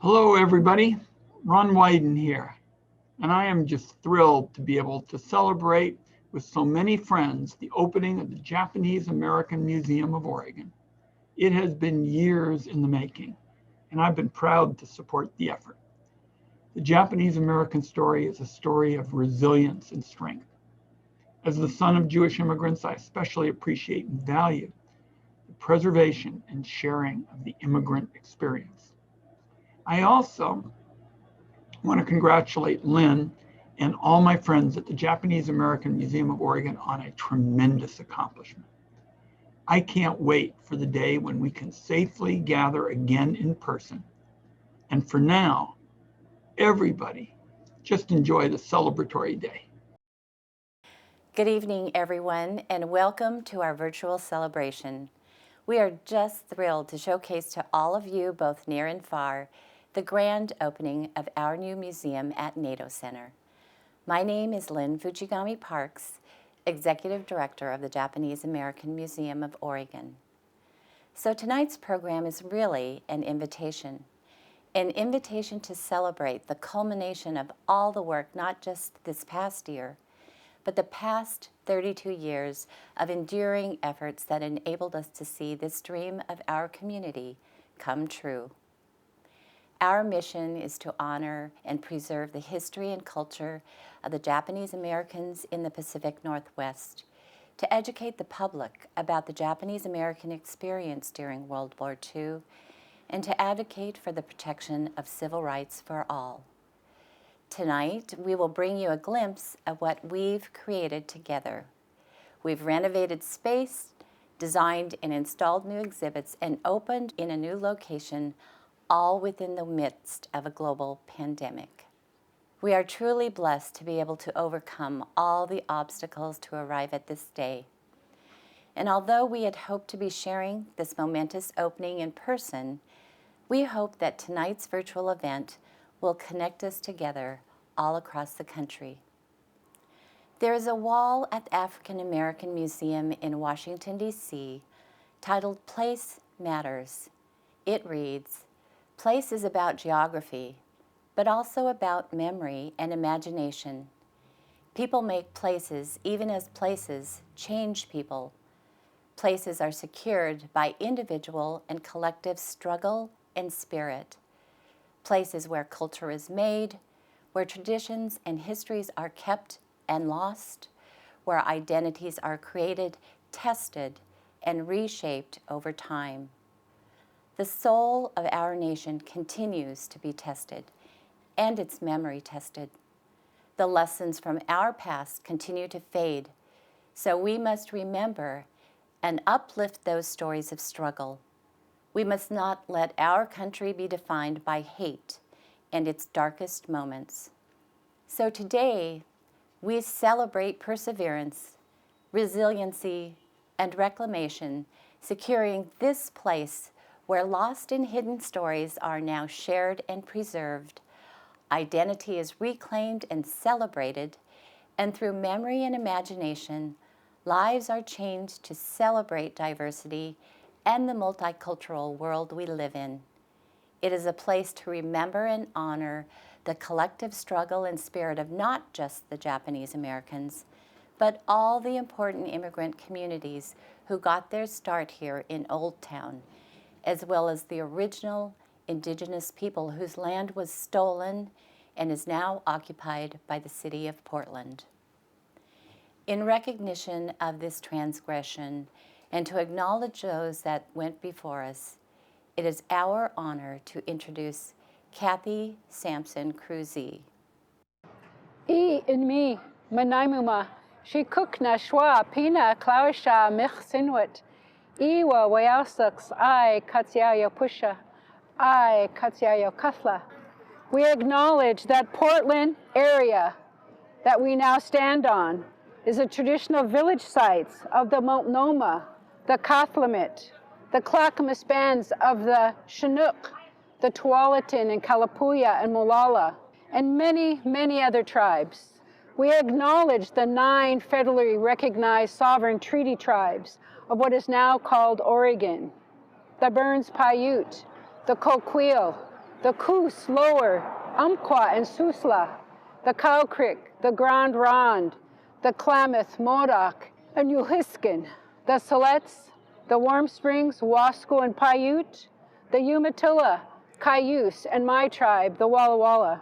Hello, everybody. Ron Wyden here, and I am just thrilled to be able to celebrate with so many friends the opening of the Japanese American Museum of Oregon. It has been years in the making, and I've been proud to support the effort. The Japanese American story is a story of resilience and strength. As the son of Jewish immigrants, I especially appreciate and value the preservation and sharing of the immigrant experience. I also want to congratulate Lynn and all my friends at the Japanese American Museum of Oregon on a tremendous accomplishment. I can't wait for the day when we can safely gather again in person. And for now, everybody, just enjoy the celebratory day. Good evening, everyone, and welcome to our virtual celebration. We are just thrilled to showcase to all of you, both near and far, the grand opening of our new museum at NATO Center. My name is Lynn Fuchigami Parks, Executive Director of the Japanese American Museum of Oregon. So tonight's program is really an invitation to celebrate the culmination of all the work, not just this past year, but the past 32 years of enduring efforts that enabled us to see this dream of our community come true. Our mission is to honor and preserve the history and culture of the Japanese Americans in the Pacific Northwest, to educate the public about the Japanese American experience during World War II, and to advocate for the protection of civil rights for all. Tonight, we will bring you a glimpse of what we've created together. We've renovated space, designed and installed new exhibits, and opened in a new location, all within the midst of a global pandemic. We are truly blessed to be able to overcome all the obstacles to arrive at this day. And although we had hoped to be sharing this momentous opening in person, we hope that tonight's virtual event will connect us together all across the country. There is a wall at the African American Museum in Washington, D.C., titled Place Matters. It reads, "Place is about geography, but also about memory and imagination. People make places even as places change people. Places are secured by individual and collective struggle and spirit. Places where culture is made, where traditions and histories are kept and lost, where identities are created, tested, and reshaped over time. The soul of our nation continues to be tested, and its memory tested. The lessons from our past continue to fade, so we must remember and uplift those stories of struggle. We must not let our country be defined by hate and its darkest moments. So today, we celebrate perseverance, resiliency, and reclamation, securing this place where lost and hidden stories are now shared and preserved. Identity is reclaimed and celebrated, and through memory and imagination, lives are changed to celebrate diversity and the multicultural world we live in. It is a place to remember and honor the collective struggle and spirit of not just the Japanese Americans, but all the important immigrant communities who got their start here in Old Town, as well as the original indigenous people whose land was stolen and is now occupied by the city of Portland. In recognition of this transgression and to acknowledge those that went before us, it is our honor to introduce Kathy Sampson Cruzy. I in me, manaimuma, she cook na shwa pina klawisha mich sinwit. Iwa wayausaks, I katsiayo pusha, I katsiayo kathla. We acknowledge that Portland area that we now stand on is a traditional village sites of the Multnomah, the Kathlamet, the Clackamas bands of the Chinook, the Tualatin and Kalapuya and Molalla, and many, many other tribes. We acknowledge the 9 federally recognized sovereign treaty tribes of what is now called Oregon, the Burns Paiute, the Coquille, the Coos Lower, Umpqua and Susla, the Cow Creek, the Grand Ronde, the Klamath, Modoc, and Uhiskin, the Siletz, the Warm Springs, Wasco and Paiute, the Umatilla, Cayuse, and my tribe, the Walla Walla.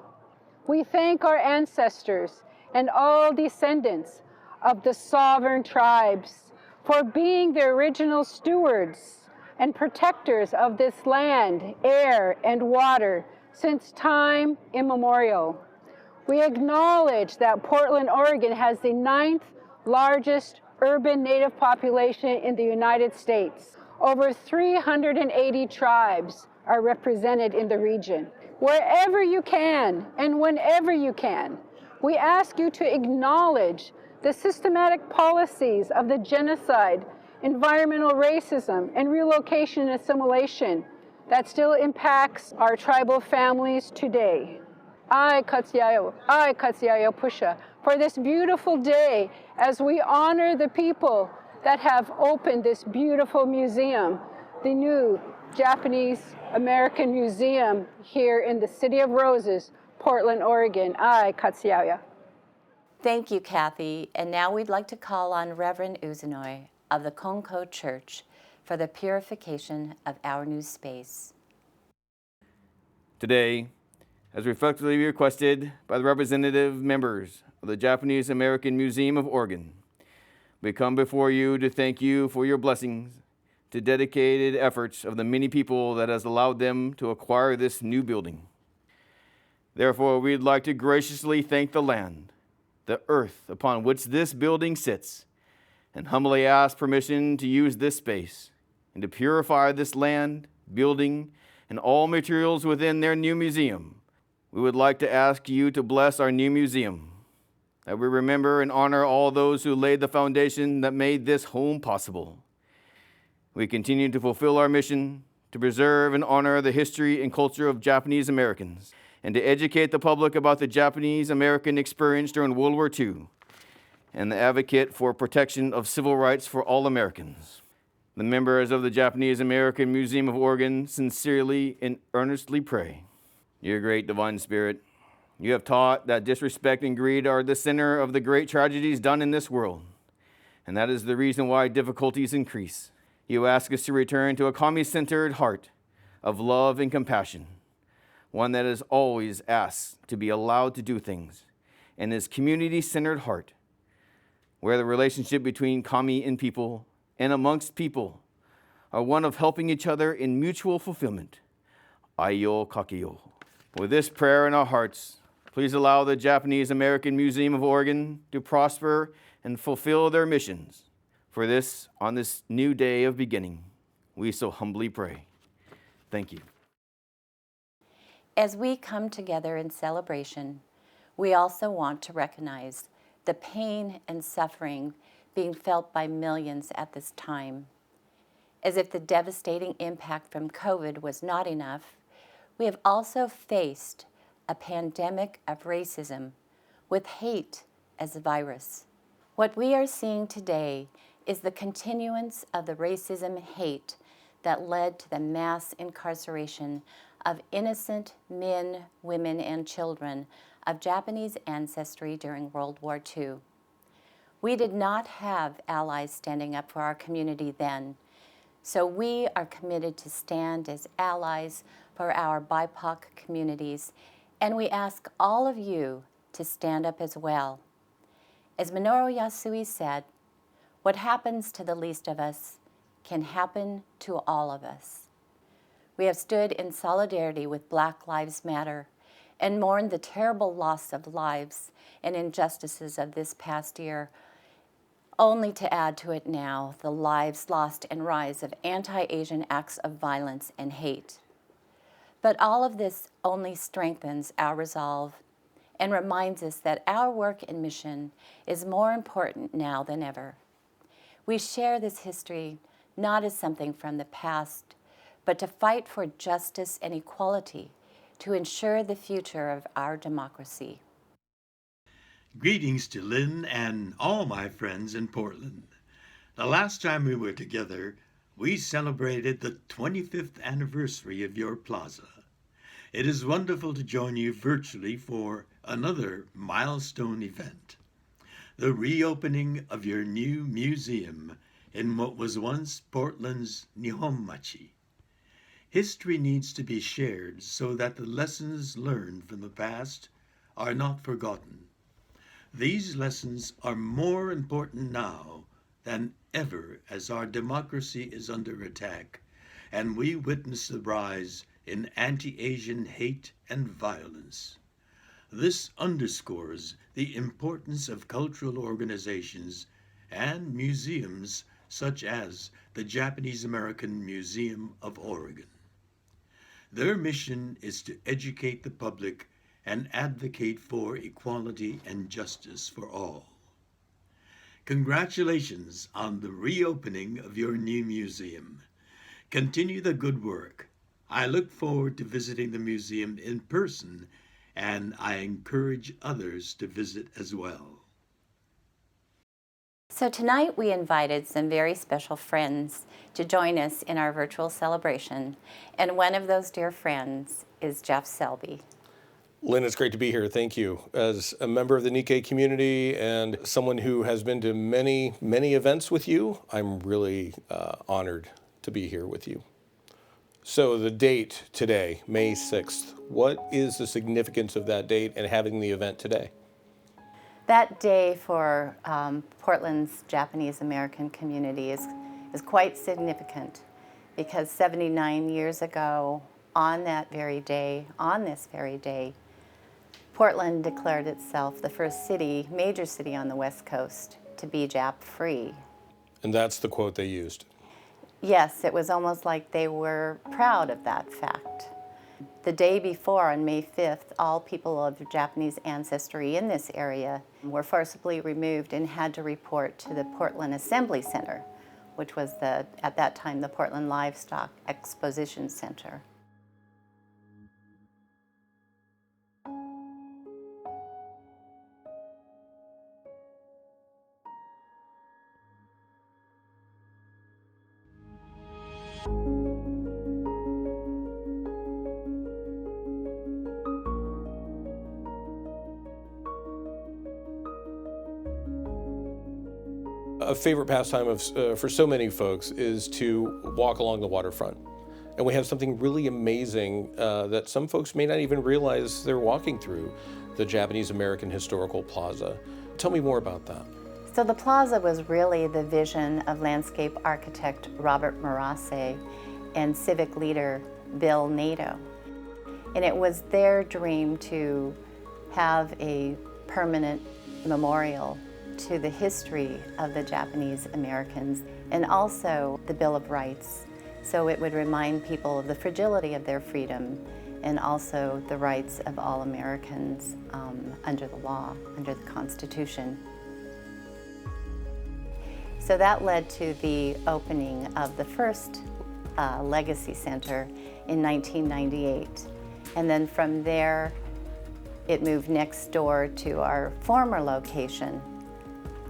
We thank our ancestors and all descendants of the sovereign tribes for being the original stewards and protectors of this land, air, and water since time immemorial. We acknowledge that Portland, Oregon has the 9th largest urban Native population in the United States. Over 380 tribes are represented in the region. Wherever you can and whenever you can, we ask you to acknowledge the systematic policies of the genocide, environmental racism, and relocation and assimilation that still impacts our tribal families today. I Katsiayo Pusha, for this beautiful day as we honor the people that have opened this beautiful museum, the new Japanese American Museum here in the City of Roses, Portland, Oregon. I Katsiayo. Thank you, Kathy. And now we'd like to call on Reverend Uzanoy of the Conco Church for the purification of our new space. Today, as reflectively requested by the representative members of the Japanese American Museum of Oregon, we come before you to thank you for your blessings, to dedicated efforts of the many people that has allowed them to acquire this new building. Therefore, we'd like to graciously thank the land, the earth upon which this building sits, and humbly ask permission to use this space and to purify this land, building, and all materials within their new museum. We would like to ask you to bless our new museum, that we remember and honor all those who laid the foundation that made this home possible. We continue to fulfill our mission to preserve and honor the history and culture of Japanese Americans, and to educate the public about the Japanese American experience during World War II, and the advocate for protection of civil rights for all Americans. The members of the Japanese American Museum of Oregon sincerely and earnestly pray. Your great divine spirit, you have taught that disrespect and greed are the center of the great tragedies done in this world, and that is the reason why difficulties increase. You ask us to return to a kami-centered heart of love and compassion, one that is always asked to be allowed to do things, and is community-centered heart, where the relationship between kami and people and amongst people are one of helping each other in mutual fulfillment. Aiyo kakiyo. With this prayer in our hearts, please allow the Japanese American Museum of Oregon to prosper and fulfill their missions. For this, on this new day of beginning, we so humbly pray. Thank you. As we come together in celebration, we also want to recognize the pain and suffering being felt by millions at this time. As if the devastating impact from COVID was not enough, we have also faced a pandemic of racism with hate as a virus. What we are seeing today is the continuance of the racism and hate that led to the mass incarceration of innocent men, women, and children of Japanese ancestry during World War II. We did not have allies standing up for our community then, so we are committed to stand as allies for our BIPOC communities, and we ask all of you to stand up as well. As Minoru Yasui said, what happens to the least of us can happen to all of us. We have stood in solidarity with Black Lives Matter and mourned the terrible loss of lives and injustices of this past year, only to add to it now the lives lost and rise of anti-Asian acts of violence and hate. But all of this only strengthens our resolve and reminds us that our work and mission is more important now than ever. We share this history not as something from the past, but to fight for justice and equality to ensure the future of our democracy. Greetings to Lynn and all my friends in Portland. The last time we were together, we celebrated the 25th anniversary of your plaza. It is wonderful to join you virtually for another milestone event, the reopening of your new museum in what was once Portland's Nihonmachi. History needs to be shared so that the lessons learned from the past are not forgotten. These lessons are more important now than ever as our democracy is under attack and we witness the rise in anti-Asian hate and violence. This underscores the importance of cultural organizations and museums such as the Japanese American Museum of Oregon. Their mission is to educate the public and advocate for equality and justice for all. Congratulations on the reopening of your new museum. Continue the good work. I look forward to visiting the museum in person, and I encourage others to visit as well. So tonight we invited some very special friends to join us in our virtual celebration, and one of those dear friends is Jeff Selby. Lynn, it's great to be here. Thank you. As a member of the Nikkei community and someone who has been to many, many events with you, I'm really honored to be here with you. So the date today, May 6th, what is the significance of that date and having the event today? That day for Portland's Japanese American community is quite significant because 79 years ago, on this very day, Portland declared itself the first major city on the West Coast to be Jap-free. And that's the quote they used. Yes, it was almost like they were proud of that fact. The day before, on May 5th, all people of Japanese ancestry in this area were forcibly removed and had to report to the Portland Assembly Center, which was at that time, the Portland Livestock Exposition Center. A favorite pastime for so many folks is to walk along the waterfront. And we have something really amazing that some folks may not even realize they're walking through, the Japanese American Historical Plaza. Tell me more about that. So the plaza was really the vision of landscape architect Robert Marase and civic leader Bill Nato. And it was their dream to have a permanent memorial to the history of the Japanese Americans and also the Bill of Rights. So it would remind people of the fragility of their freedom and also the rights of all Americans under the law, under the Constitution. So that led to the opening of the first Legacy Center in 1998. And then from there, it moved next door to our former location,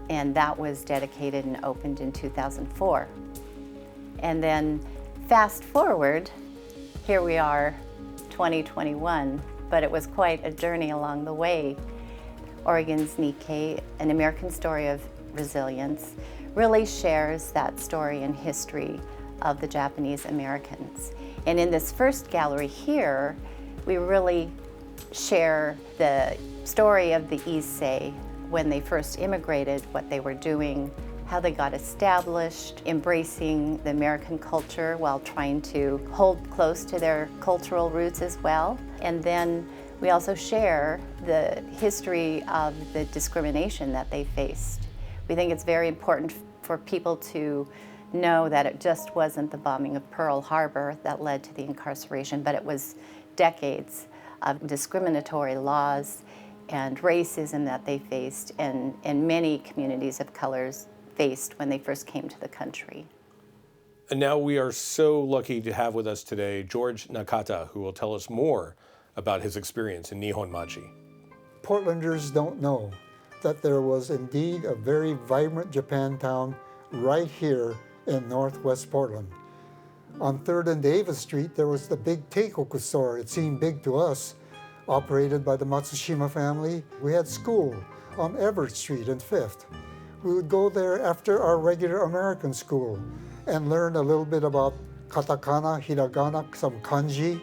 and that was dedicated and opened in 2004. And then fast forward, here we are, 2021, but it was quite a journey along the way. Oregon's Nikkei, An American Story of Resilience, really shares that story and history of the Japanese Americans. And in this first gallery here, we really share the story of the Issei, when they first immigrated, what they were doing, how they got established, embracing the American culture while trying to hold close to their cultural roots as well. And then we also share the history of the discrimination that they faced. We think it's very important for people to know that it just wasn't the bombing of Pearl Harbor that led to the incarceration, but it was decades of discriminatory laws and racism that they faced and many communities of colors faced when they first came to the country. And now we are so lucky to have with us today George Nakata, who will tell us more about his experience in Nihonmachi. Portlanders don't know that there was indeed a very vibrant Japantown right here in Northwest Portland. On 3rd and Davis Street, there was the big Teikoku store. It seemed big to us, operated by the Matsushima family. We had school on Everett Street and 5th. We would go there after our regular American school and learn a little bit about katakana, hiragana, some kanji.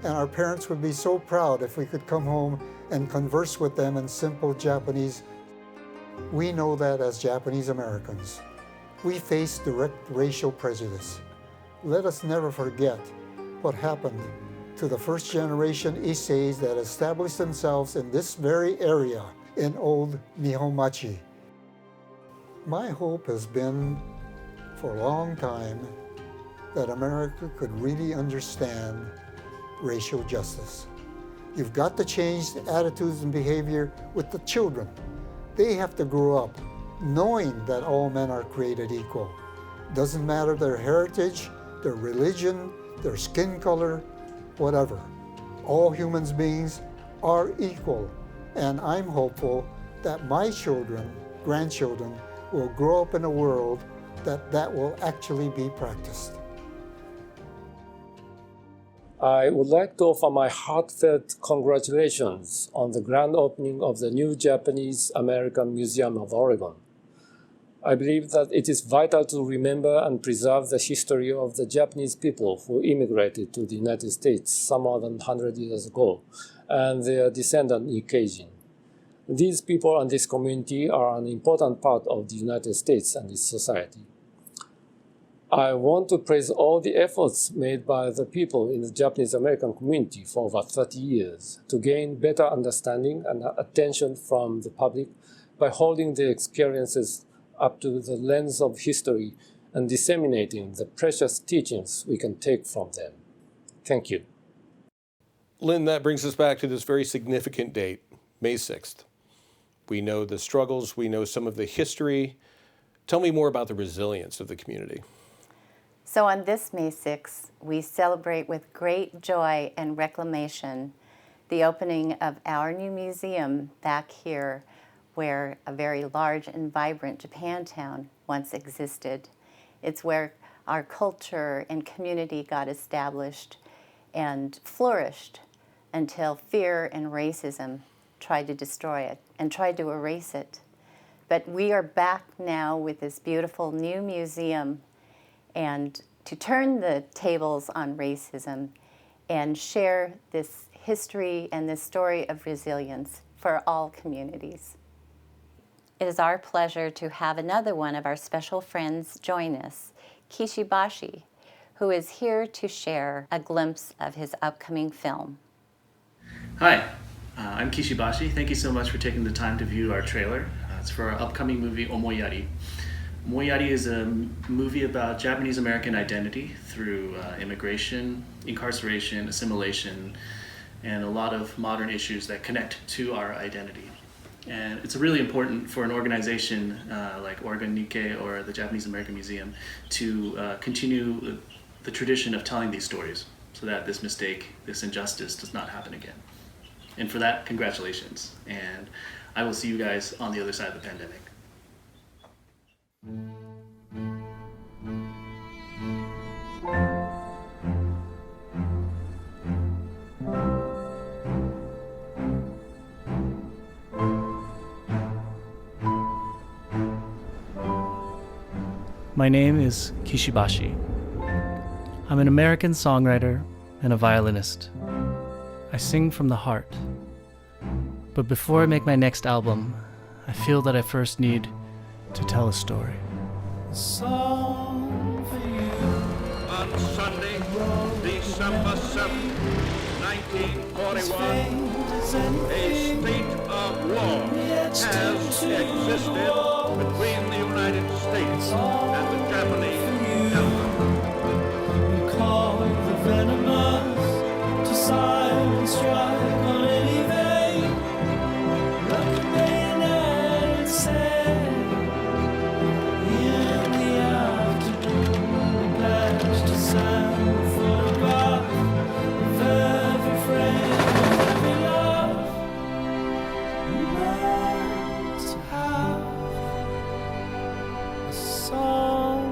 And our parents would be so proud if we could come home and converse with them in simple Japanese. We know that as Japanese Americans. We face direct racial prejudice. Let us never forget what happened to the first generation Isseis that established themselves in this very area in old Nihonmachi. My hope has been for a long time that America could really understand racial justice. You've got to change the attitudes and behavior with the children. They have to grow up knowing that all men are created equal. Doesn't matter their heritage, their religion, their skin color, whatever. All human beings are equal. And I'm hopeful that my children, grandchildren, will grow up in a world that will actually be practiced. I would like to offer my heartfelt congratulations on the grand opening of the new Japanese American Museum of Oregon. I believe that it is vital to remember and preserve the history of the Japanese people who immigrated to the United States some more than 100 years ago, and their descendant Nikkei. These people and this community are an important part of the United States and its society. I want to praise all the efforts made by the people in the Japanese American community for over 30 years to gain better understanding and attention from the public by holding their experiences up to the lens of history and disseminating the precious teachings we can take from them. Thank you. Lynn, that brings us back to this very significant date, May 6th. We know the struggles, we know some of the history. Tell me more about the resilience of the community. So on this May 6th, we celebrate with great joy and reclamation the opening of our new museum back here, where a very large and vibrant Japantown once existed. It's where our culture and community got established and flourished until fear and racism tried to destroy it and tried to erase it. But we are back now with this beautiful new museum, and to turn the tables on racism and share this history and this story of resilience for all communities. It is our pleasure to have another one of our special friends join us, Kishibashi, who is here to share a glimpse of his upcoming film. Hi, I'm Kishibashi. Thank you so much for taking the time to view our trailer. It's for our upcoming movie, Omoyari. Omoyari is a movie about Japanese American identity through immigration, incarceration, assimilation, and a lot of modern issues that connect to our identity. And it's really important for an organization like Oregon Nikkei or the Japanese American Museum to continue the tradition of telling these stories so that this mistake, this injustice does not happen again. And for that, congratulations. And I will see you guys on the other side of the pandemic. My name is Kishibashi. I'm an American songwriter and a violinist. I sing from the heart. But before I make my next album, I feel that I first need to tell a story. A song for you. On Sunday, December 7th, 1941, a state of war has existed between the United States and the Japanese government. You call the venomous to silence strike on any vein, like a bayonet said. In the afternoon, we pledged to send a photograph of every frame, of every love meant to have a song.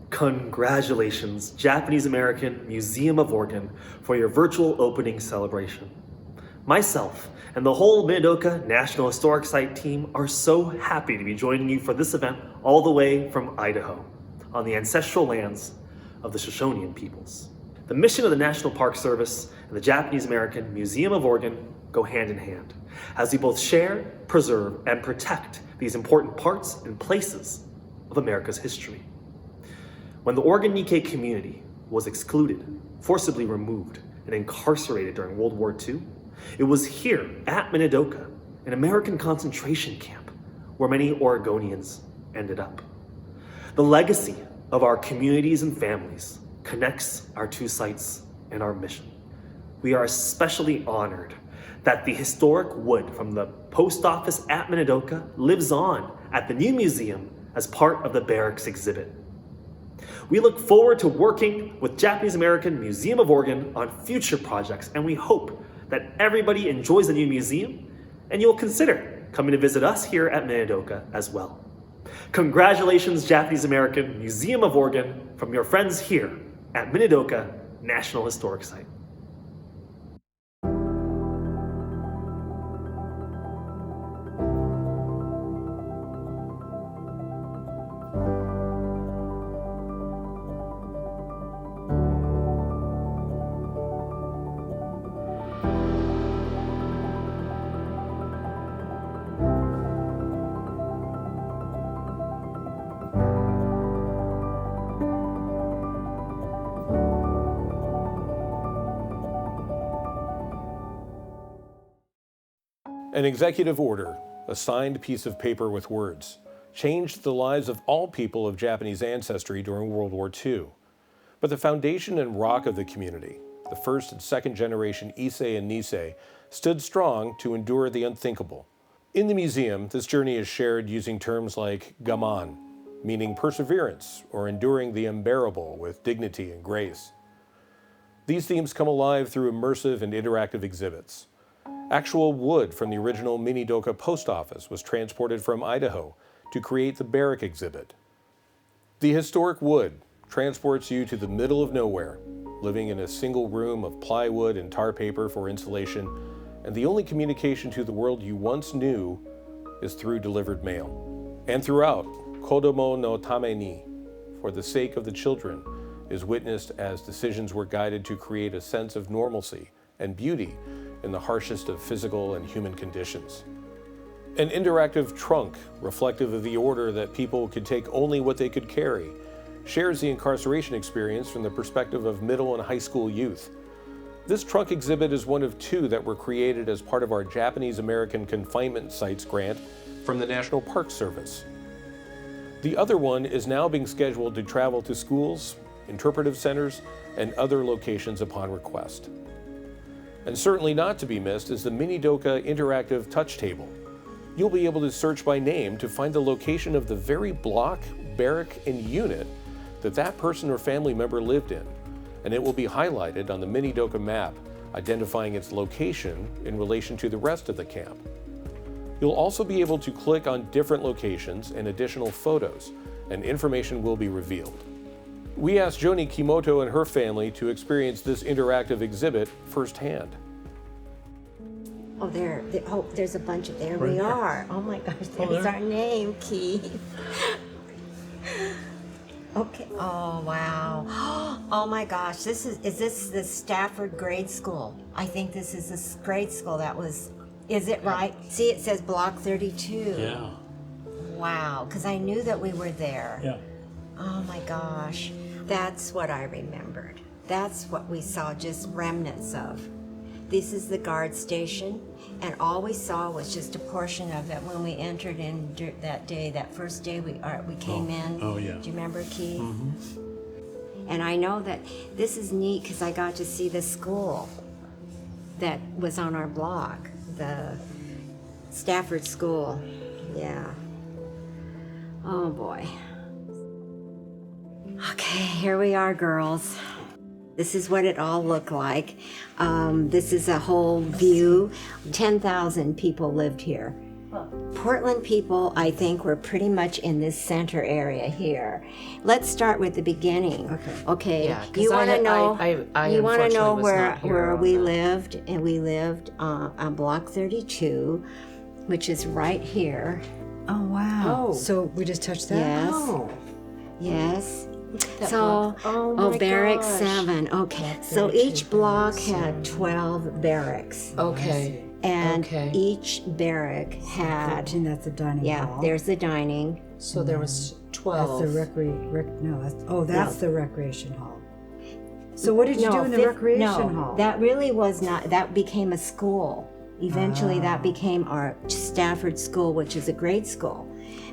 Congratulations, Japanese American Museum of Oregon, for your virtual opening celebration. Myself and the whole Minidoka National Historic Site team are so happy to be joining you for this event all the way from Idaho, on the ancestral lands of the Shoshonean peoples. The mission of the National Park Service and the Japanese American Museum of Oregon go hand in hand, as we both share, preserve, and protect these important parts and places of America's history. When the Oregon Nikkei community was excluded, forcibly removed, and incarcerated during World War II, it was here at Minidoka, an American concentration camp, where many Oregonians ended up. The legacy of our communities and families connects our two sites and our mission. We are especially honored that the historic wood from the post office at Minidoka lives on at the new museum as part of the barracks exhibit. We look forward to working with Japanese American Museum of Oregon on future projects, and we hope that everybody enjoys the new museum and you'll consider coming to visit us here at Minidoka as well. Congratulations, Japanese American Museum of Oregon, from your friends here at Minidoka National Historic Site. An executive order, a signed piece of paper with words, changed the lives of all people of Japanese ancestry during World War II. But the foundation and rock of the community, the first and second generation Issei and Nisei, stood strong to endure the unthinkable. In the museum, this journey is shared using terms like gaman, meaning perseverance or enduring the unbearable with dignity and grace. These themes come alive through immersive and interactive exhibits. Actual wood from the original Minidoka post office was transported from Idaho to create the barrack exhibit. The historic wood transports you to the middle of nowhere, living in a single room of plywood and tar paper for insulation, and the only communication to the world you once knew is through delivered mail. And throughout, Kodomo no tame ni, for the sake of the children, is witnessed as decisions were guided to create a sense of normalcy and beauty in the harshest of physical and human conditions. An interactive trunk, reflective of the order that people could take only what they could carry, shares the incarceration experience from the perspective of middle and high school youth. This trunk exhibit is one of two that were created as part of our Japanese American Confinement Sites grant from the National Park Service. The other one is now being scheduled to travel to schools, interpretive centers, and other locations upon request. And certainly not to be missed is the Minidoka Interactive Touch Table. You'll be able to search by name to find the location of the very block, barrack, and unit that person or family member lived in, and it will be highlighted on the Minidoka map, identifying its location in relation to the rest of the camp. You'll also be able to click on different locations and additional photos, and information will be revealed. We asked Joni Kimoto and her family to experience this interactive exhibit firsthand. Oh, there's a bunch of, there we are. Oh my gosh, there's our name, Keith. Okay, oh wow. Oh my gosh, is this the Stafford grade school? I think this is this grade school that was, is it right? See, it says block 32. Yeah. Wow, because I knew that we were there. Yeah. Oh my gosh, that's what I remembered. That's what we saw just remnants of. This is the guard station, and all we saw was just a portion of it when we entered in that day, that first day we came in. Oh yeah. Do you remember, Keith? Mm-hmm. And I know that this is neat because I got to see the school that was on our block, the Stafford School. Yeah. Oh boy. Okay, here we are, girls. This is what it all looked like. This is a whole view. 10,000 people lived here Portland people, I think, were pretty much in this center area here. Let's start with the beginning. Okay. Yeah, 'cause You I want to had- know? I you want to know unfortunately was not here where on we that. lived? And we lived on Block 32, which is right here. Oh, wow. Oh. So we just touched that? Yes. Oh. Yes. That So, block. Oh my Barrack gosh. 7. Okay. So each block had 12 barracks. Okay. And Okay. each barrack had, And that's the dining hall. yeah, there's the dining. So there was That's 12. the that's No. the recreation hall. So what did you do in the recreation hall? That really was not, that became a school. Eventually that became our Stafford School, which is a grade school.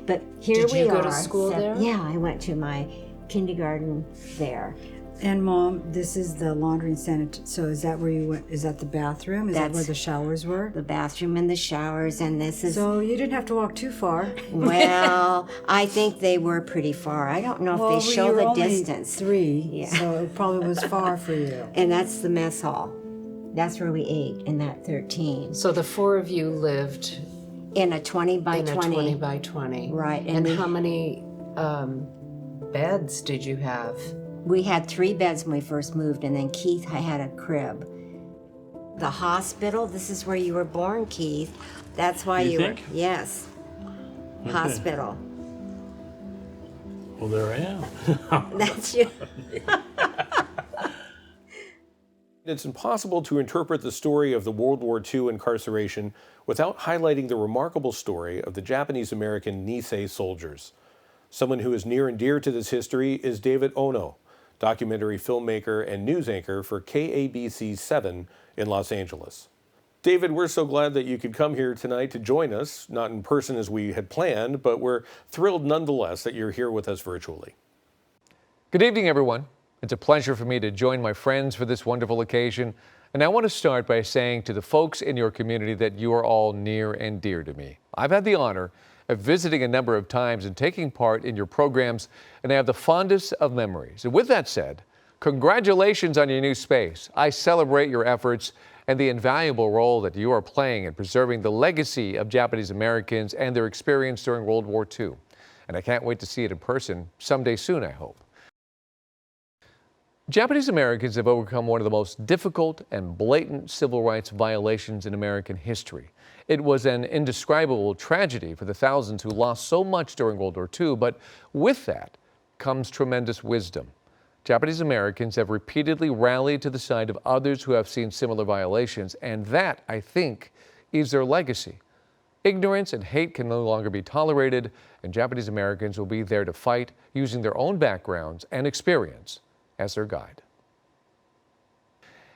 But here Did we you are. go to school there? Yeah, I went to my kindergarten there. And Mom, this is the laundry and sanitary. So is that where you went? Is that the bathroom? Is that where That's- the showers were? The bathroom and the showers, and this is, So you didn't have to walk too far. well, I think they were pretty far. I don't know if Well, they you show were the only distance. 3, Yeah. so it probably was far for you. And that's the mess hall. That's where we ate in that 13. So the four of you lived In a 20 by in 20. a 20 by 20. Right, and And we- how many beds did you have? We had 3 beds when we first moved, and then Keith had a crib. The hospital, this is where you were born, Keith. That's why You you think? were, yes. Hospital. Well, there I am. That's you. It's impossible to interpret the story of the World War II incarceration without highlighting the remarkable story of the Japanese-American Nisei soldiers. Someone who is near and dear to this history is David Ono, documentary filmmaker and news anchor for KABC 7 in Los Angeles. David, we're so glad that you could come here tonight to join us, not in person as we had planned, but we're thrilled nonetheless that you're here with us virtually. Good evening, everyone. It's a pleasure for me to join my friends for this wonderful occasion. And I want to start by saying to the folks in your community that you are all near and dear to me. I've had the honor of visiting a number of times and taking part in your programs, and I have the fondest of memories. And with that said, congratulations on your new space. I celebrate your efforts and the invaluable role that you are playing in preserving the legacy of Japanese Americans and their experience during World War II. And I can't wait to see it in person someday soon, I hope. Japanese Americans have overcome one of the most difficult and blatant civil rights violations in American history. It was an indescribable tragedy for the thousands who lost so much during World War II, but with that comes tremendous wisdom. Japanese Americans have repeatedly rallied to the side of others who have seen similar violations, and that, I think, is their legacy. Ignorance and hate can no longer be tolerated, and Japanese Americans will be there to fight using their own backgrounds and experience as their guide.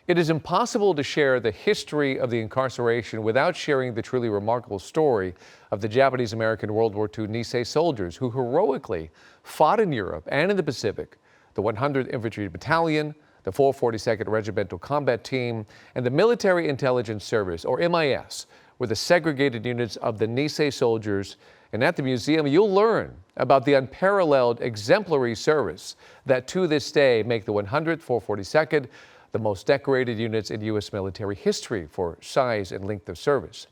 It is impossible to share the history of the incarceration without sharing the truly remarkable story of the Japanese American World War II Nisei soldiers who heroically fought in Europe and in the Pacific, the 100th Infantry Battalion, the 442nd Regimental Combat Team, and the Military Intelligence Service, or MIS, were the segregated units of the Nisei soldiers. And at the museum, you'll learn about the unparalleled exemplary service that to this day make the 100th, 442nd the most decorated units in U.S. military history for size and length of service.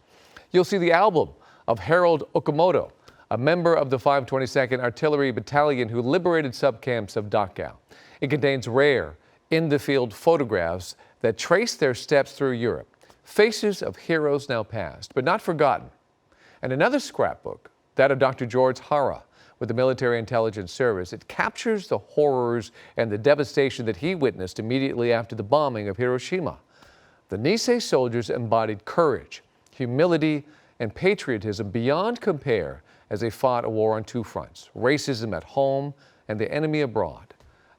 You'll see the album of Harold Okamoto, a member of the 522nd Artillery Battalion who liberated subcamps of Dachau. It contains rare, in-the-field photographs that trace their steps through Europe, faces of heroes now past, but not forgotten. And another scrapbook, that of Dr. George Hara with the Military Intelligence Service. It captures the horrors and the devastation that he witnessed immediately after the bombing of Hiroshima. The Nisei soldiers embodied courage, humility, and patriotism beyond compare as they fought a war on two fronts, racism at home and the enemy abroad.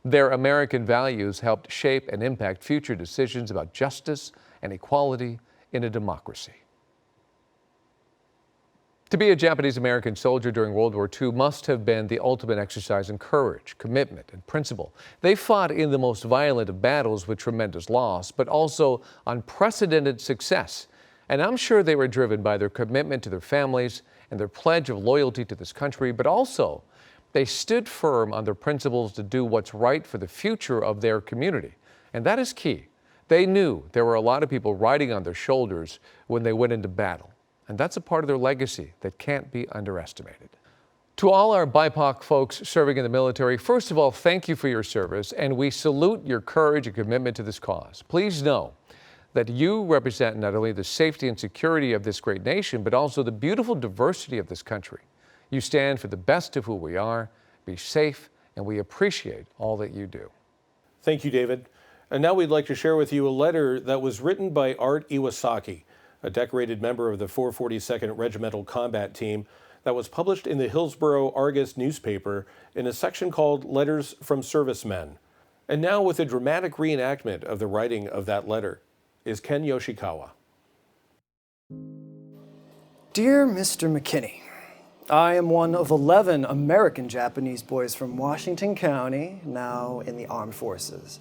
Their American values helped shape and impact future decisions about justice and equality in a democracy. To be a Japanese American soldier during World War II must have been the ultimate exercise in courage, commitment, and principle. They fought in the most violent of battles with tremendous loss, but also unprecedented success. And I'm sure they were driven by their commitment to their families and their pledge of loyalty to this country, but also they stood firm on their principles to do what's right for the future of their community. And that is key. They knew there were a lot of people riding on their shoulders when they went into battle. And that's a part of their legacy that can't be underestimated. To all our BIPOC folks serving in the military, first of all, thank you for your service, and we salute your courage and commitment to this cause. Please know that you represent not only the safety and security of this great nation, but also the beautiful diversity of this country. You stand for the best of who we are. Be safe, and we appreciate all that you do. Thank you, David. And now we'd like to share with you a letter that was written by Art Iwasaki, a decorated member of the 442nd Regimental Combat Team, that was published in the Hillsborough Argus newspaper in a section called Letters from Servicemen. And now, with a dramatic reenactment of the writing of that letter, is Ken Yoshikawa. Dear Mr. McKinney, I am one of 11 American Japanese boys from Washington County, now in the armed forces.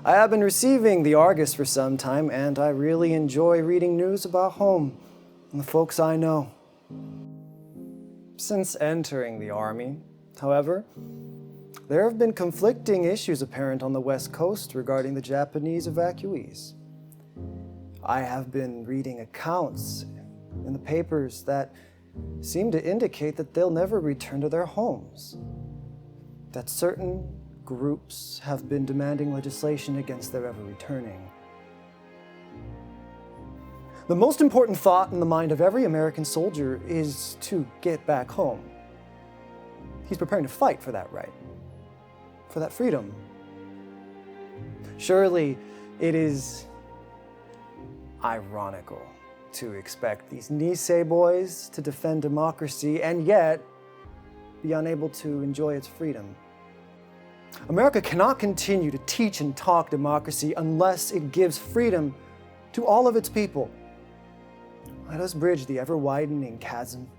I have been receiving the Argus for some time, and I really enjoy reading news about home and the folks I know. Since entering the Army, however, there have been conflicting issues apparent on the West Coast regarding the Japanese evacuees. I have been reading accounts in the papers that seem to indicate that they'll never return to their homes, that certain groups have been demanding legislation against their ever returning. The most important thought in the mind of every American soldier is to get back home. He's preparing to fight for that right, for that freedom. Surely it is ironical to expect these Nisei boys to defend democracy and yet be unable to enjoy its freedom. America cannot continue to teach and talk democracy unless it gives freedom to all of its people. Let us bridge the ever-widening chasm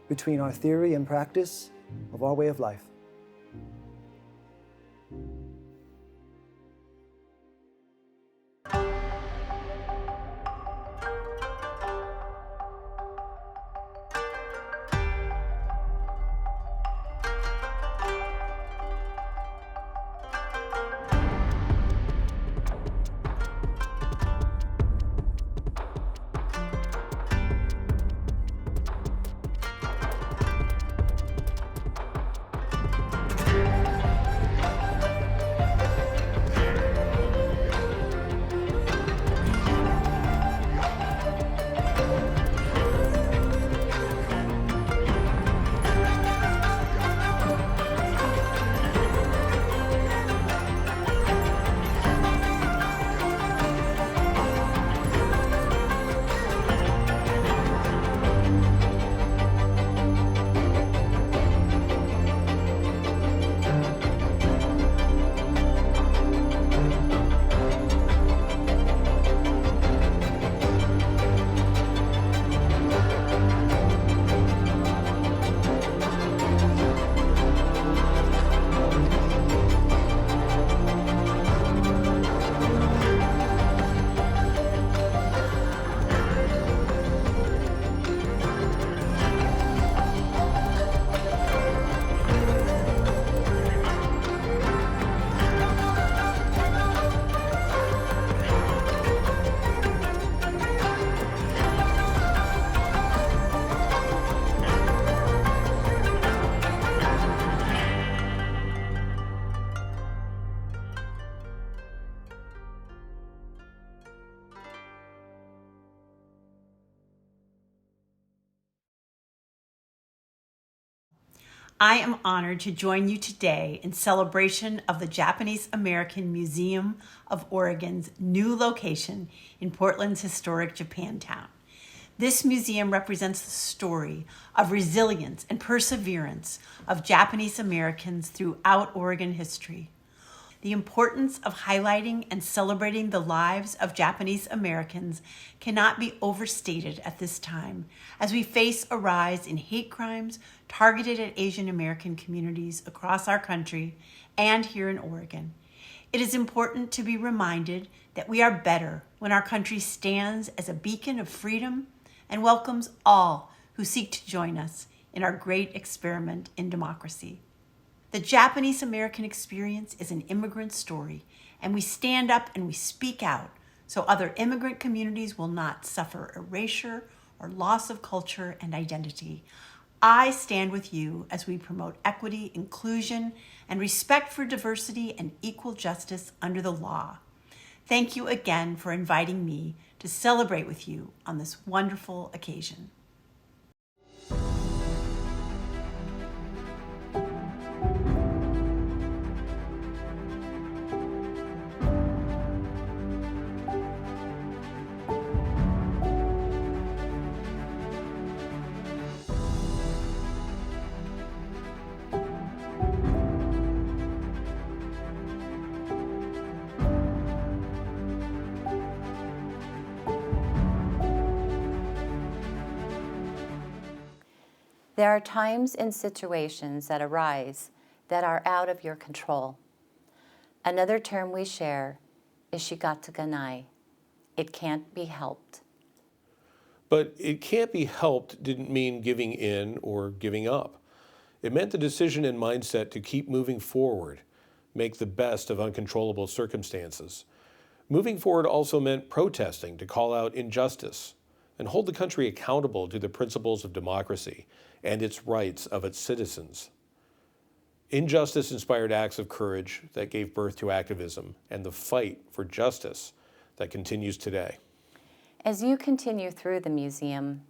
between our theory and practice of our way of life. I am honored to join you today in celebration of the Japanese American Museum of Oregon's new location in Portland's historic Japantown. This museum represents the story of resilience and perseverance of Japanese Americans throughout Oregon history. The importance of highlighting and celebrating the lives of Japanese Americans cannot be overstated at this time, as we face a rise in hate crimes targeted at Asian American communities across our country and here in Oregon. It is important to be reminded that we are better when our country stands as a beacon of freedom and welcomes all who seek to join us in our great experiment in democracy. The Japanese American experience is an immigrant story, and we stand up and we speak out so other immigrant communities will not suffer erasure or loss of culture and identity. I stand with you as we promote equity, inclusion, and respect for diversity and equal justice under the law. Thank you again for inviting me to celebrate with you on this wonderful occasion. There are times and situations that arise that are out of your control. Another term we share is shigatsuganai. It can't be helped. But it can't be helped didn't mean giving in or giving up. It meant the decision and mindset to keep moving forward, make the best of uncontrollable circumstances. Moving forward also meant protesting to call out injustice and hold the country accountable to the principles of democracy and its rights of its citizens. Injustice inspired acts of courage that gave birth to activism and the fight for justice that continues today. As you continue through the museum,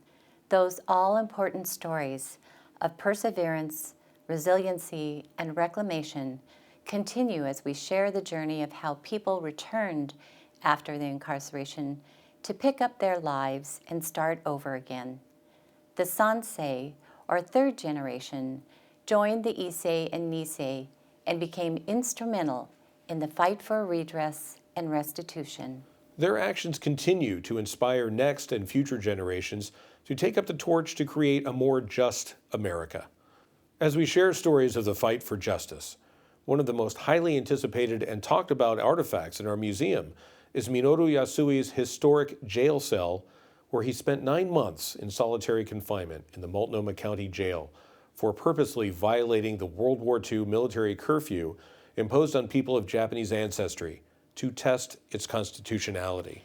those all-important stories of perseverance, resiliency, and reclamation continue as we share the journey of how people returned after the incarceration to pick up their lives and start over again. The Sansei, or third generation, joined the Issei and Nisei and became instrumental in the fight for redress and restitution. Their actions continue to inspire next and future generations to take up the torch to create a more just America. As we share stories of the fight for justice, one of the most highly anticipated and talked about artifacts in our museum is Minoru Yasui's historic jail cell, where he spent 9 months in solitary confinement in the Multnomah County Jail for purposely violating the World War II military curfew imposed on people of Japanese ancestry to test its constitutionality.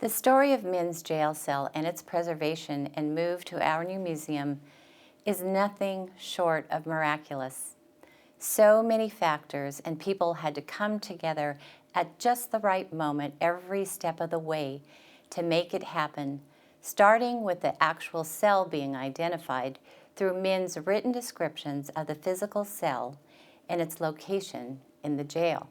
The story of Min's jail cell and its preservation and move to our new museum is nothing short of miraculous. So many factors and people had to come together at just the right moment every step of the way to make it happen, starting with the actual cell being identified through Min's written descriptions of the physical cell and its location in the jail.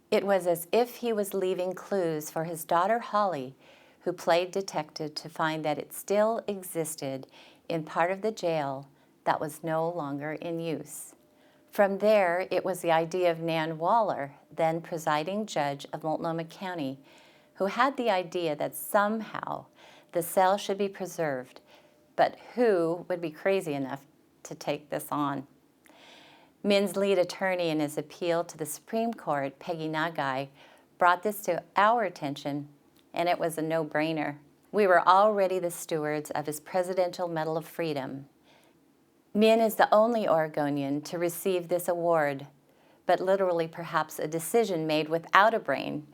It was as if he was leaving clues for his daughter Holly, who played detective, to find that it still existed in part of the jail that was no longer in use. From there, it was the idea of Nan Waller, then presiding judge of Multnomah County, who had the idea that somehow the cell should be preserved, but who would be crazy enough to take this on? Min's lead attorney in his appeal to the Supreme Court, Peggy Nagai, brought this to our attention, and it was a no-brainer. We were already the stewards of his Presidential Medal of Freedom. Min is the only Oregonian to receive this award, but literally perhaps a decision made without a brain,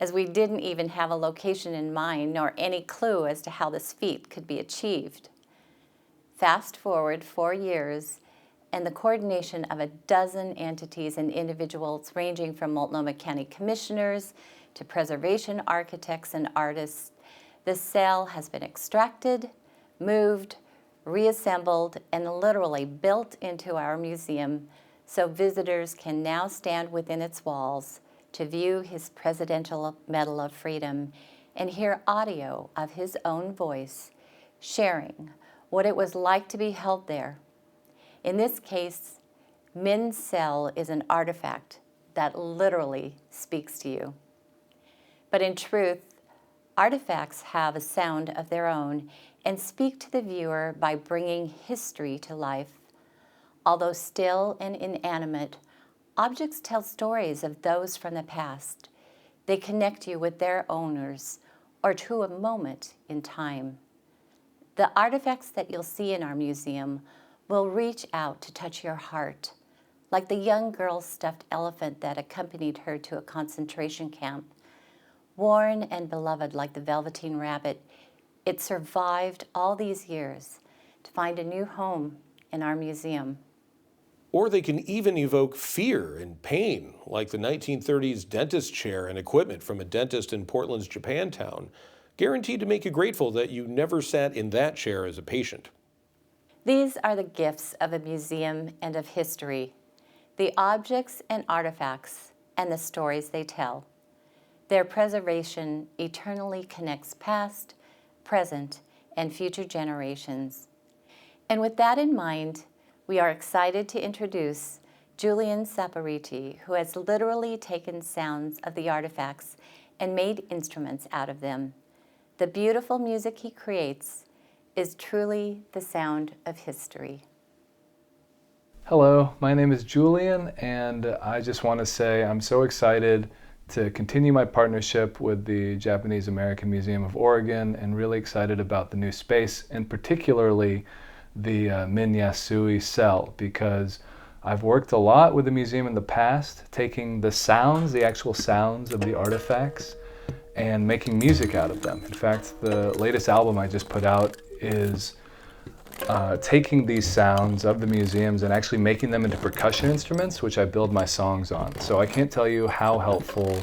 as we didn't even have a location in mind nor any clue as to how this feat could be achieved. Fast forward 4 years, and the coordination of a dozen entities and individuals ranging from Multnomah County commissioners to preservation architects and artists, the cell has been extracted, moved, reassembled, and literally built into our museum so visitors can now stand within its walls to view his Presidential Medal of Freedom and hear audio of his own voice sharing what it was like to be held there. In this case, Min's cell is an artifact that literally speaks to you. But in truth, artifacts have a sound of their own and speak to the viewer by bringing history to life. Although still and inanimate, objects tell stories of those from the past. They connect you with their owners or to a moment in time. The artifacts that you'll see in our museum will reach out to touch your heart, like the young girl's stuffed elephant that accompanied her to a concentration camp. Worn and beloved like the Velveteen Rabbit, It survived all these years to find a new home in our museum. Or they can even evoke fear and pain, like the 1930s dentist chair and equipment from a dentist in Portland's Japantown, guaranteed to make you grateful that you never sat in that chair as a patient. These are the gifts of a museum and of history, the objects and artifacts and the stories they tell. Their preservation eternally connects past, present, and future generations. And with that in mind, we are excited to introduce Julian Saporiti, who has literally taken sounds of the artifacts and made instruments out of them. The beautiful music he creates is truly the sound of history. Hello, my name is Julian, and I just want to say I'm so excited to continue my partnership with the Japanese American Museum of Oregon, and really excited about the new space, and particularly the Minyasui cell, because I've worked a lot with the museum in the past, taking the sounds, the actual sounds of the artifacts, and making music out of them. In fact, the latest album I just put out is taking these sounds of the museums and actually making them into percussion instruments, which I build my songs on. So I can't tell you how helpful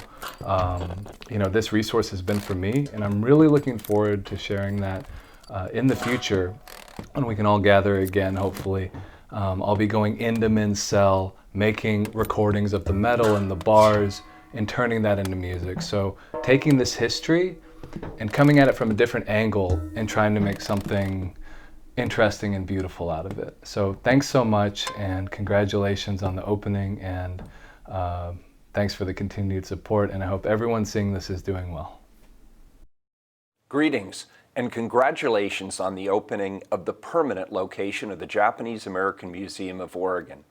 this resource has been for me, and I'm really looking forward to sharing that in the future when we can all gather again, hopefully. I'll be going into Min's cell, making recordings of the metal and the bars, and turning that into music. So taking this history and coming at it from a different angle and trying to make something interesting and beautiful out of it. So thanks so much, and congratulations on the opening, and thanks for the continued support, and I hope everyone seeing this is doing well. Greetings and congratulations on the opening of the permanent location of the Japanese American Museum of Oregon.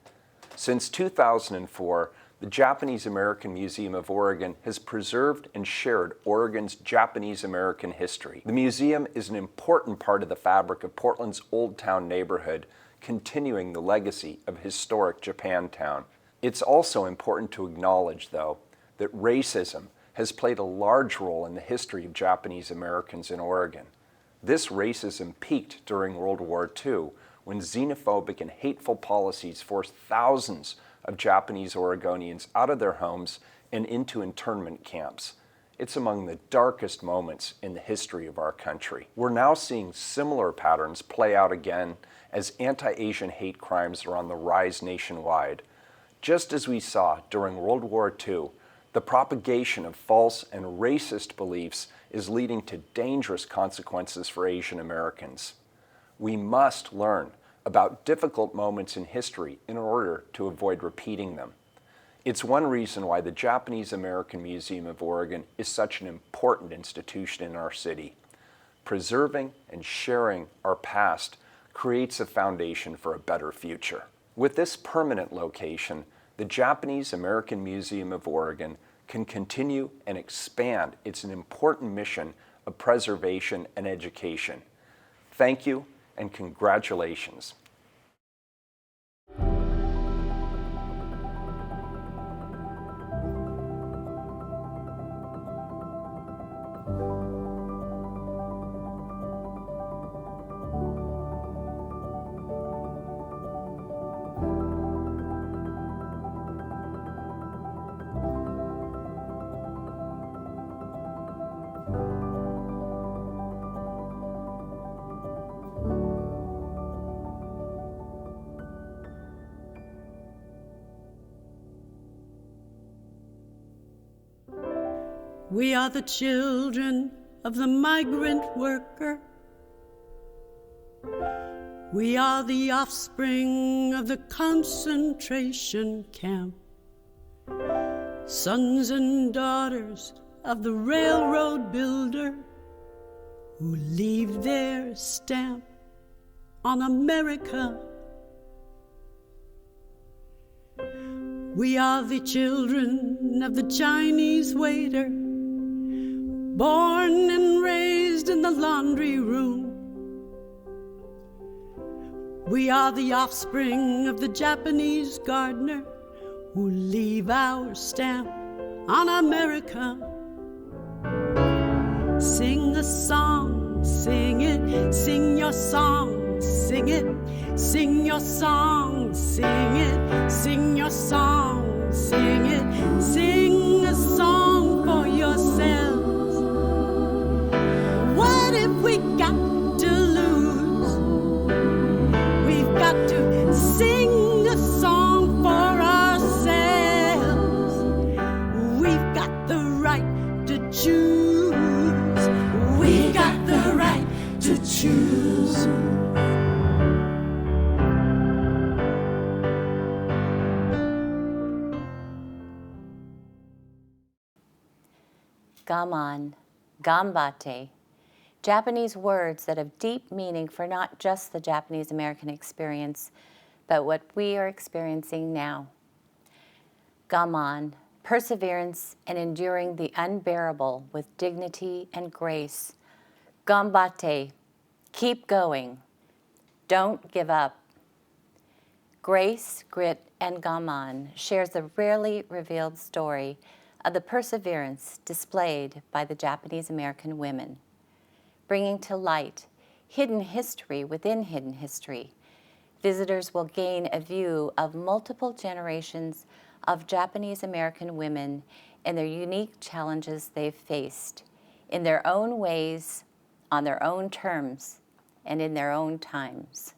Since 2004, the Japanese American Museum of Oregon has preserved and shared Oregon's Japanese American history. The museum is an important part of the fabric of Portland's Old Town neighborhood, continuing the legacy of historic Japantown. It's also important to acknowledge, though, that racism has played a large role in the history of Japanese Americans in Oregon. This racism peaked during World War II, when xenophobic and hateful policies forced thousands of Japanese Oregonians out of their homes and into internment camps. It's among the darkest moments in the history of our country. We're now seeing similar patterns play out again as anti-Asian hate crimes are on the rise nationwide. Just as we saw during World War II, the propagation of false and racist beliefs is leading to dangerous consequences for Asian Americans. We must learn about difficult moments in history in order to avoid repeating them. It's one reason why the Japanese American Museum of Oregon is such an important institution in our city. Preserving and sharing our past creates a foundation for a better future. With this permanent location, the Japanese American Museum of Oregon can continue and expand its important mission of preservation and education. Thank you and congratulations. We are the children of the migrant worker. We are the offspring of the concentration camp. Sons and daughters of the railroad builder who leave their stamp on America. We are the children of the Chinese waiter, born and raised in the laundry room. We are the offspring of the Japanese gardener who leave our stamp on America. Sing a song sing it, sing your song, sing it, sing your song, sing it, sing your song, sing it, sing a song for yourselves. What if we got to lose? We've got to sing a song for ourselves. We've got the right to choose. We got the right to choose. Gaman, gambate, Japanese words that have deep meaning for not just the Japanese American experience, but what we are experiencing now. Gaman, perseverance and enduring the unbearable with dignity and grace. Gambate, keep going, don't give up. Grace, grit, and gaman shares the rarely revealed story of the perseverance displayed by the Japanese American women, bringing to light hidden history within hidden history. Visitors will gain a view of multiple generations of Japanese American women and their unique challenges they've faced in their own ways, on their own terms, and in their own times.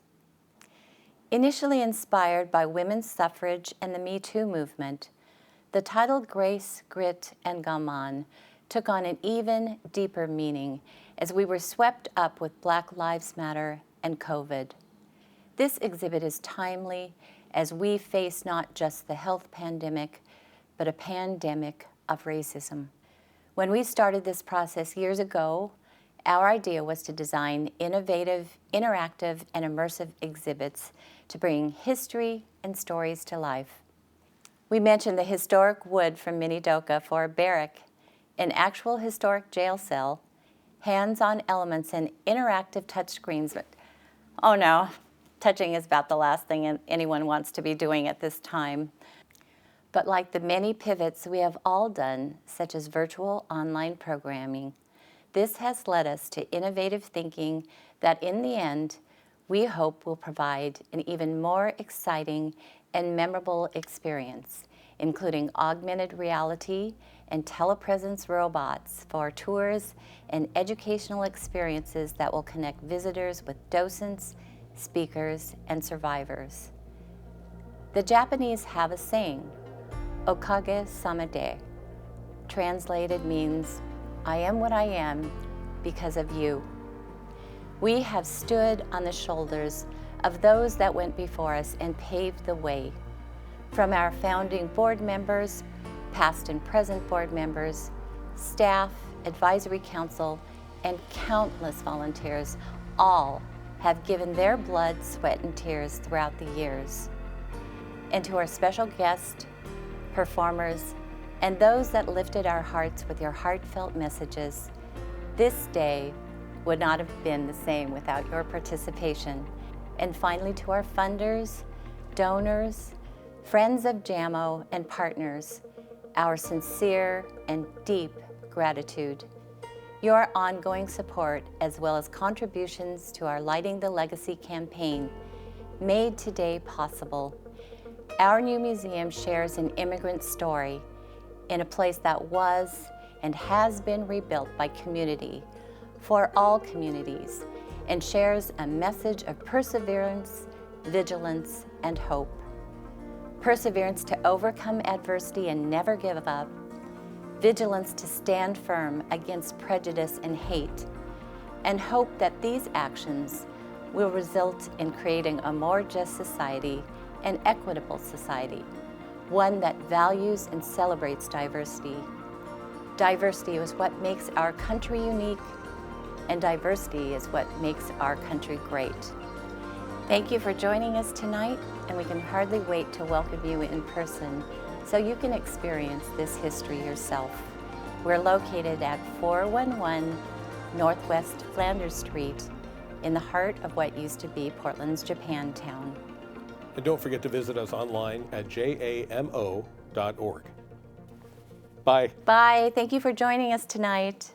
Initially inspired by women's suffrage and the Me Too movement, the title Grace, Grit, and Gaman took on an even deeper meaning as we were swept up with Black Lives Matter and COVID. This exhibit is timely as we face not just the health pandemic, but a pandemic of racism. When we started this process years ago, our idea was to design innovative, interactive, and immersive exhibits to bring history and stories to life. We mentioned the historic wood from Minidoka for a barrack, an actual historic jail cell, hands-on elements, and interactive touchscreens. But, oh no, touching is about the last thing anyone wants to be doing at this time. But like the many pivots we have all done, such as virtual online programming, this has led us to innovative thinking that in the end, we hope will provide an even more exciting and memorable experience, including augmented reality and telepresence robots for tours and educational experiences that will connect visitors with docents, speakers, and survivors. The Japanese have a saying, "Okage samade," translated means, "I am what I am because of you." We have stood on the shoulders of those that went before us and paved the way. From our founding board members, past and present board members, staff, advisory council, and countless volunteers, all have given their blood, sweat, and tears throughout the years. And to our special guests, performers, and those that lifted our hearts with your heartfelt messages, this day would not have been the same without your participation. And finally, to our funders, donors, friends of JAMO, and partners, our sincere and deep gratitude. Your ongoing support, as well as contributions to our Lighting the Legacy campaign, made today possible. Our new museum shares an immigrant story in a place that was and has been rebuilt by community, for all communities, and shares a message of perseverance, vigilance, and hope. Perseverance to overcome adversity and never give up. Vigilance to stand firm against prejudice and hate. And hope that these actions will result in creating a more just society and equitable society, one that values and celebrates diversity. Diversity is what makes our country unique, and diversity is what makes our country great. Thank you for joining us tonight, and we can hardly wait to welcome you in person so you can experience this history yourself. We're located at 411 Northwest Flanders Street in the heart of what used to be Portland's Japantown. And don't forget to visit us online at jamo.org. Bye. Bye. Thank you for joining us tonight.